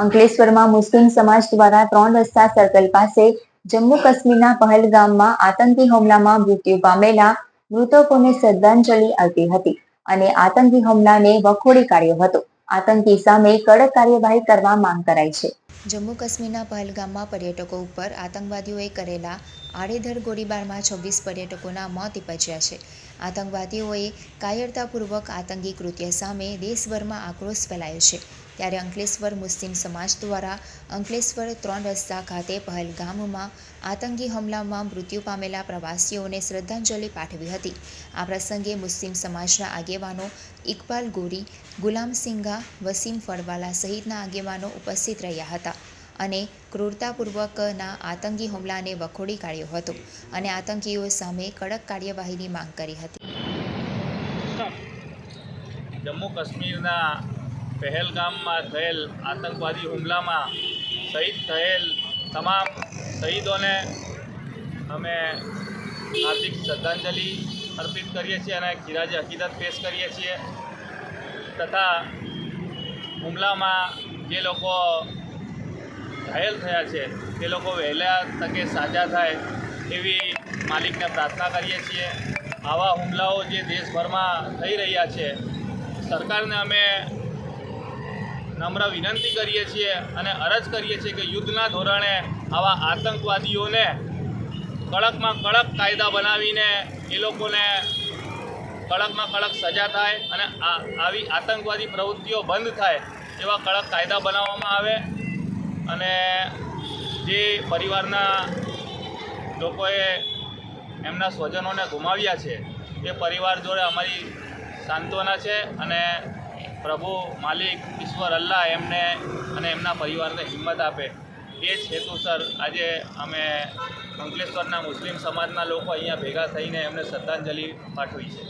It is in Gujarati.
અંકલેશ્વરમાં મુસ્લિમ સમાજ દ્વારા 3 રસ્તા સર્કલ પાસે જમ્મુ કાશ્મીરના પહલગામમાં આતંકી હુમલામાં મૃત્યુ પામેલા મૃતકોને શ્રદ્ધાંજલિ અર્પી હતી અને આતંકી હુમલાને વખોડી કાઢ્યો હતો। આતંકી સામે કડક કાર્યવાહી કરવા માંગ કરાઈ છે। જમ્મુ કાશ્મીરના પહલગામમાં પર્યટકો ઉપર આતંકવાદીઓએ કરેલા આડેધડ ગોળીબારમાં 26 પર્યટકોના મોત નીપજ્યા છે। આતંકવાદીઓએ કાયરતાપૂર્વક આતંકી કૃત્ય સામે દેશભરમાં આક્રોશ ફેલાયો છે। ત્યારે અંકલેશ્વર મુસ્લિમ સમાજ દ્વારા અંકલેશ્વર 3 રસ્તા ખાતે પહલગામમાં આતંકી હુમલામાં મૃત્યુ પામેલા પ્રવાસીઓને શ્રદ્ધાંજલિ પાઠવી હતી। આ પ્રસંગે મુસ્લિમ સમાજના આગેવાનો ઇકબાલ ગોરી, ગુલામ સિંઘા, વસીમ ફળવાલા સહિતના આગેવાનો ઉપસ્થિત રહ્યા હતા અને ક્રૂરતાપૂર્વકના આતંકી હુમલાને વખોડી કાઢ્યો હતો અને આતંકીઓ સામે કડક કાર્યવાહીની માંગ કરી હતી। જમ્મુ કાશ્મીરના પહેલગામમાં થયેલ આતંકવાદી હુમલામાં શહીદ થયેલ તમામ શહીદોને અમે હાર્દિક શ્રદ્ધાંજલિ અર્પિત કરીએ છીએ અને ખીરાજ અકીદત પેશ કરીએ છીએ તથા હુમલામાં જે લોકો ઘાયલ થયા છે તે લોકો વહેલા તકે સાજા થાય એવી માલિકને પ્રાર્થના કરીએ છીએ। આવા હુમલાઓ જે દેશભરમાં થઈ રહ્યા છે, સરકારને અમે નમ્ર વિનંતી કરીએ છીએ અને અરજ કરીએ છીએ કે યુદ્ધના ધોરણે આવા આતંકવાદીઓને કડકમાં કડક કાયદા બનાવીને એ લોકોને કડકમાં કડક સજા થાય અને આવી આતંકવાદી પ્રવૃત્તિઓ બંધ થાય એવા કડક કાયદા બનાવવામાં આવે અને જે પરિવારના લોકોએ એમના સ્વજનોને ગુમાવ્યા છે એ પરિવાર જોડે અમારી સાંત્વના છે અને પ્રભુ માલિક ઈશ્વર અલ્લાહ એમને અને એમના પરિવારને હિંમત આપે એ જ હેતુસર આજે અમે અંકલેશ્વરના મુસ્લિમ સમાજના લોકો અહીંયા ભેગા થઈને એમને શ્રદ્ધાંજલિ પાઠવી છે।